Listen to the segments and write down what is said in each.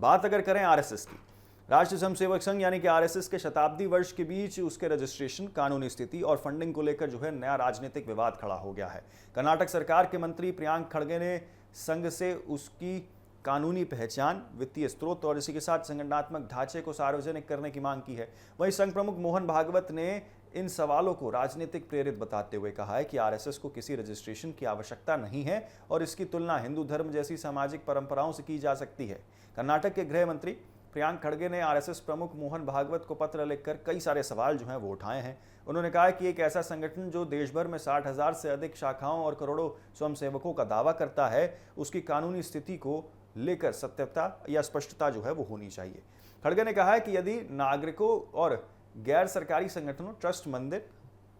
बात अगर करें आरएसएस की, राष्ट्रीय स्वयंसेवक संघ यानी कि आरएसएस के शताब्दी वर्ष के बीच उसके रजिस्ट्रेशन, कानूनी स्थिति और फंडिंग को लेकर जो है नया राजनीतिक विवाद खड़ा हो गया है। कर्नाटक सरकार के मंत्री प्रियांक खड़गे ने संघ से उसकी कानूनी पहचान, वित्तीय स्रोत और इसी के साथ संगठनात्मक ढांचे को सार्वजनिक करने की मांग की है। वहीं संघ प्रमुख मोहन भागवत ने इन सवालों को राजनीतिक प्रेरित बताते हुए कहा है कि आरएसएस को किसी रजिस्ट्रेशन की आवश्यकता नहीं है और इसकी तुलना हिंदू धर्म जैसी सामाजिक परंपराओं से की जा सकती है। कर्नाटक के गृह मंत्री प्रियांक खड़गे ने आरएसएस प्रमुख मोहन भागवत को पत्र लिखकर कई सारे सवाल जो हैं वो उठाए हैं। उन्होंने कहा कि एक ऐसा संगठन जो देश भर में 60,000 से अधिक शाखाओं और करोड़ों स्वयंसेवकों का दावा करता है, उसकी कानूनी स्थिति को लेकर सत्यता या स्पष्टता जो है वो होनी चाहिए। खड़गे ने कहा है कि यदि नागरिकों और गैर सरकारी संगठनों, ट्रस्ट, मंदिर,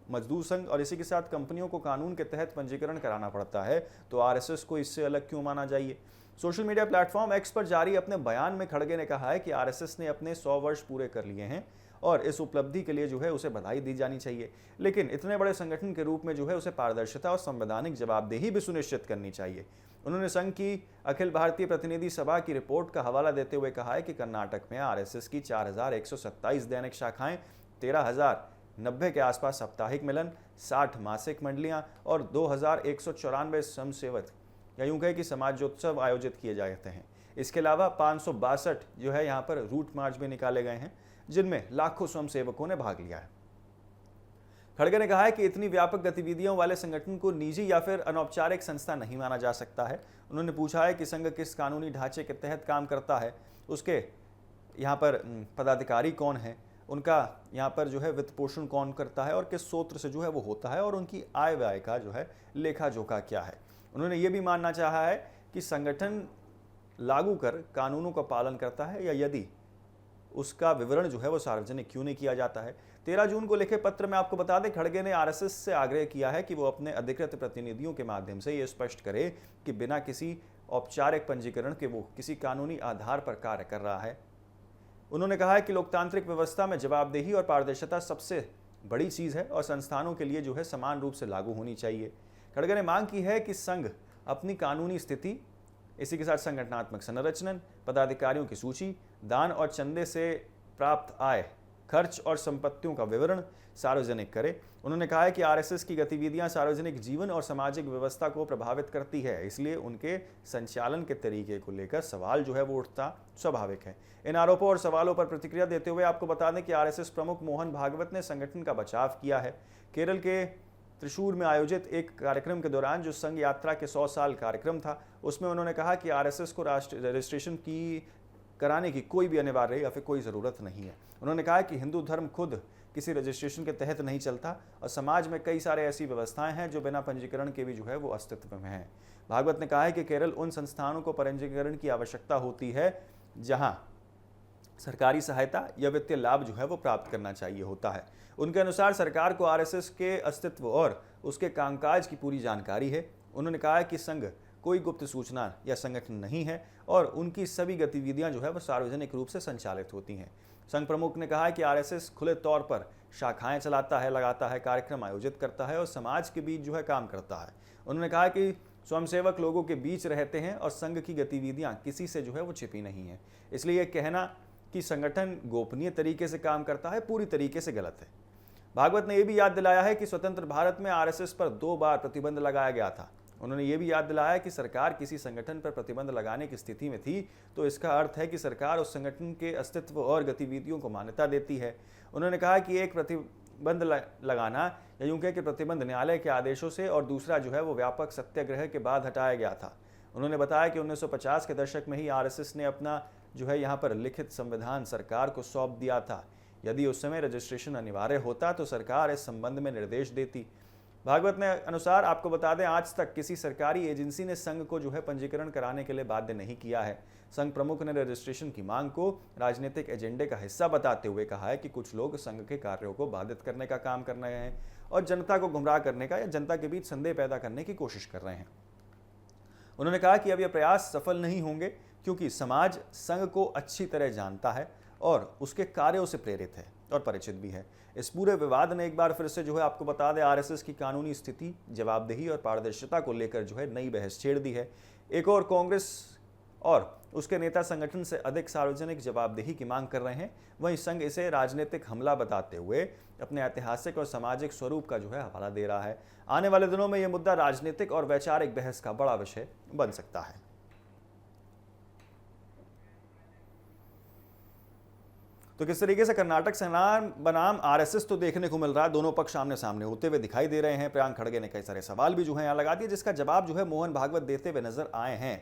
मजदूर संघ और इसी के साथ कंपनियों को कानून के तहत पंजीकरण कराना पड़ता है तो आरएसएस को इससे अलग क्यों माना जाइए। सोशल मीडिया प्लेटफॉर्म एक्स पर जारी अपने बयान में खड़गे ने कहा है कि आरएसएस ने अपने 100 वर्ष पूरे कर लिए हैं और इस उपलब्धि के लिए जो है उसे बधाई दी जानी चाहिए, लेकिन इतने बड़े संगठन के रूप में जो है उसे पारदर्शिता और संवैधानिक जवाबदेही भी सुनिश्चित करनी चाहिए। उन्होंने संघ की अखिल भारतीय प्रतिनिधि सभा की रिपोर्ट का हवाला देते हुए कहा है कि कर्नाटक में आरएसएस की 4,127 दैनिक शाखाएं, 13,090 के आसपास साप्ताहिक मिलन, 60 मासिक मंडलियां और 2,194 स्वयंसेवक या यूं कहे कि समाजोत्सव आयोजित किए जाते हैं। इसके अलावा 562 जो है यहाँ पर रूट मार्च भी निकाले गए हैं, जिनमें लाखों स्वयंसेवकों ने भाग लिया है। खड़गे ने कहा है कि इतनी व्यापक गतिविधियों वाले संगठन को निजी या फिर अनौपचारिक संस्था नहीं माना जा सकता है। उन्होंने पूछा है कि संघ किस कानूनी ढांचे के तहत काम करता है, उसके यहाँ पर पदाधिकारी कौन है, उनका यहाँ पर जो है वित्त पोषण कौन करता है और किस स्रोत से जो है वो होता है और उनकी आय व्यय का जो है लेखा जोखा क्या है। उन्होंने ये भी मानना चाहा है कि संगठन लागू कर कानूनों का पालन करता है या यदि उसका विवरण जो है वो सार्वजनिक क्यों नहीं किया जाता है। 13 जून को लिखे पत्र में आपको बता दें, खड़गे ने आरएसएस से आग्रह किया है कि वो अपने अधिकृत प्रतिनिधियों के माध्यम से ये स्पष्ट करे कि बिना किसी औपचारिक पंजीकरण के वो किसी कानूनी आधार पर कार्य कर रहा है। उन्होंने कहा है कि लोकतांत्रिक व्यवस्था में जवाबदेही और पारदर्शिता सबसे बड़ी चीज़ है और संस्थानों के लिए जो है समान रूप से लागू होनी चाहिए। खड़गे ने मांग की है कि संघ अपनी कानूनी स्थिति, इसी के साथ संगठनात्मक संरचना, पदाधिकारियों की सूची, दान और चंदे से प्राप्त आय, खर्च और संपत्तियों का विवरण सार्वजनिक करे। उन्होंने कहा है कि आरएसएस की गतिविधियां सार्वजनिक जीवन और सामाजिक व्यवस्था को प्रभावित करती है, इसलिए उनके संचालन के तरीके को लेकर सवाल जो है वो उठता स्वाभाविक है। इन आरोपों और सवालों पर प्रतिक्रिया देते हुए आपको बता दें कि आरएसएस प्रमुख मोहन भागवत ने संगठन का बचाव किया है। केरल के त्रिशूर में आयोजित एक कार्यक्रम के दौरान जो संघ यात्रा के 100 साल कार्यक्रम था, उसमें उन्होंने कहा कि आरएसएस को राष्ट्रीय रजिस्ट्रेशन की कराने की कोई भी अनिवार्य या फिर कोई ज़रूरत नहीं है। उन्होंने कहा कि हिंदू धर्म खुद किसी रजिस्ट्रेशन के तहत नहीं चलता और समाज में कई सारे ऐसी व्यवस्थाएं हैं जो बिना पंजीकरण के भी जो है वो अस्तित्व में हैं। भागवत ने कहा है कि केरल उन संस्थानों को पंजीकरण की आवश्यकता होती है जहां सरकारी सहायता या वित्तीय लाभ जो है वो प्राप्त करना चाहिए होता है। उनके अनुसार सरकार को आरएसएस के अस्तित्व और उसके कामकाज की पूरी जानकारी है। उन्होंने कहा है कि संघ कोई गुप्त सूचना या संगठन नहीं है और उनकी सभी गतिविधियां जो है वो सार्वजनिक रूप से संचालित होती हैं। संघ प्रमुख ने कहा है कि आरएसएस खुले तौर पर शाखाएं चलाता है, लगाता है, कार्यक्रम आयोजित करता है और समाज के बीच जो है काम करता है। उन्होंने कहा कि स्वयंसेवक लोगों के बीच रहते हैं और संघ की गतिविधियां किसी से जो है वो छिपी नहीं है, इसलिए यह कहना कि संगठन गोपनीय तरीके से काम करता है पूरी तरीके से गलत है। भागवत ने यह भी याद दिलाया है कि स्वतंत्र भारत में आरएसएस पर 2 बार प्रतिबंध लगाया गया था। उन्होंने ये भी याद दिलाया कि सरकार किसी संगठन पर प्रतिबंध लगाने की स्थिति में थी तो इसका अर्थ है कि सरकार उस संगठन के अस्तित्व और गतिविधियों को मान्यता देती है। उन्होंने कहा कि एक प्रतिबंध लगाना या यूं कहें कि प्रतिबंध न्यायालय के आदेशों से और दूसरा जो है वो व्यापक सत्याग्रह के बाद हटाया गया था। उन्होंने बताया कि 1950 के दशक में ही आरएसएस ने अपना जो है यहाँ पर लिखित संविधान सरकार को सौंप दिया था। यदि उस समय रजिस्ट्रेशन अनिवार्य होता तो सरकार इस संबंध में निर्देश देती। भागवत ने अनुसार आपको बता दें, आज तक किसी सरकारी एजेंसी ने संघ को जो है पंजीकरण कराने के लिए बाध्य नहीं किया है। संघ प्रमुख ने रजिस्ट्रेशन की मांग को राजनीतिक एजेंडे का हिस्सा बताते हुए कहा है कि कुछ लोग संघ के कार्यों को बाधित करने का काम कर रहे हैं और जनता को गुमराह करने का या जनता के बीच संदेह पैदा करने की कोशिश कर रहे हैं। उन्होंने कहा कि अब यह प्रयास सफल नहीं होंगे क्योंकि समाज संघ को अच्छी तरह जानता है और उसके कार्यों से प्रेरित है और परिचित भी है। इस पूरे विवाद ने एक बार फिर से जो है आपको बता दें आरएसएस की कानूनी स्थिति, जवाबदेही और पारदर्शिता को लेकर जो है नई बहस छेड़ दी है। एक और कांग्रेस और उसके नेता संगठन से अधिक सार्वजनिक जवाबदेही की मांग कर रहे हैं। वहीं संघ इसे राजनीतिक हमला बताते हुए अपने ऐतिहासिक और सामाजिक स्वरूप का हवाला दे रहा है। आने वाले दिनों में यह मुद्दा राजनीतिक और वैचारिक बहस का बड़ा विषय बन सकता है। तो किस तरीके से कर्नाटक सेना बनाम आरएसएस तो देखने को मिल रहा है, दोनों पक्ष आमने सामने होते हुए दिखाई दे रहे हैं। प्रियांक खड़गे ने कई सारे सवाल भी यहाँ लगा दिए, जिसका जवाब मोहन भागवत देते हुए नजर आए हैं।